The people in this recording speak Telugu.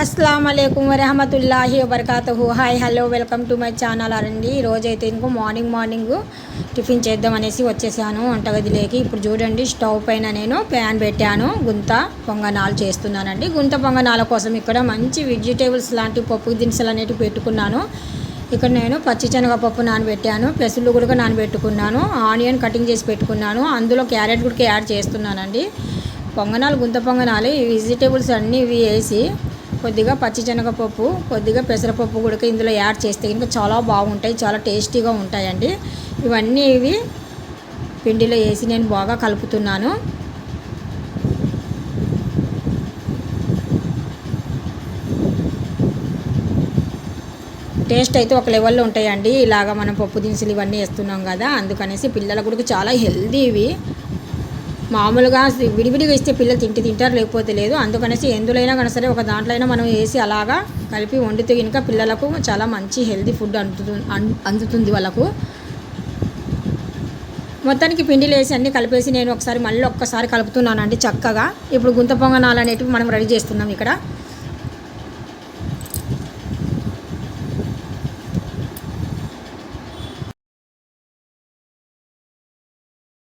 అస్సలం అయికుం వరహమతుల్లాహి వబర్కాతుహు. Hi hello welcome to my channel అండి. ఈరోజైతే ఇంకో మార్నింగ్ టిఫిన్ చేద్దాం అనేసి వచ్చేసాను వంటగదిలోకి. ఇప్పుడు చూడండి, స్టవ్ పైన నేను ప్యాన్ పెట్టాను. గుంత పొంగనాలు చేస్తున్నానండి. గుంత పొంగనాల కోసం ఇక్కడ మంచి వెజిటేబుల్స్ లాంటి పప్పు దినుసులు అనేటివి పెట్టుకున్నాను. ఇక్కడ నేను పచ్చిశనగపప్పు నానబెట్టాను, పెసలు కూడా నానబెట్టుకున్నాను, ఆనియన్ కటింగ్ చేసి పెట్టుకున్నాను, అందులో క్యారెట్ కూడా యాడ్ చేస్తున్నానండి. పొంగనాలు గుంత పొంగనాలు ఈ వెజిటేబుల్స్ అన్నీ ఇవి వేసి కొద్దిగా పచ్చిశనగపప్పు, కొద్దిగా పెసరపప్పు కూడా ఇందులో యాడ్ చేస్తే ఇంకా చాలా బాగుంటాయి, చాలా టేస్టీగా ఉంటాయండి. ఇవన్నీ ఇవి పిండిలో వేసి నేను బాగా కలుపుతున్నాను. టేస్ట్ అయితే ఒక లెవెల్లో ఉంటాయండి. ఇలాగ మనం పప్పు దినుసులు ఇవన్నీ వేస్తున్నాం కదా, అందుకనేసి పిల్లల కూడా చాలా హెల్దీ ఇవి. మామూలుగా విడివిడిగా ఇస్తే పిల్లలు తింటారు, లేకపోతే లేదు. అందుకనేసి ఎందులైనా కానీ సరే ఒక దాంట్లో అయినా మనం వేసి అలాగా కలిపి వండితే కనుక పిల్లలకు చాలా మంచి హెల్దీ ఫుడ్ అందుతుంది వాళ్ళకు. మొత్తానికి పిండిలు వేసి అన్నీ కలిపేసి నేను మళ్ళీ ఒక్కసారి కలుపుతున్నానండి చక్కగా. ఇప్పుడు గుంత పొంగనాలు అనేటివి మనం రెడీ చేస్తున్నాం ఇక్కడ.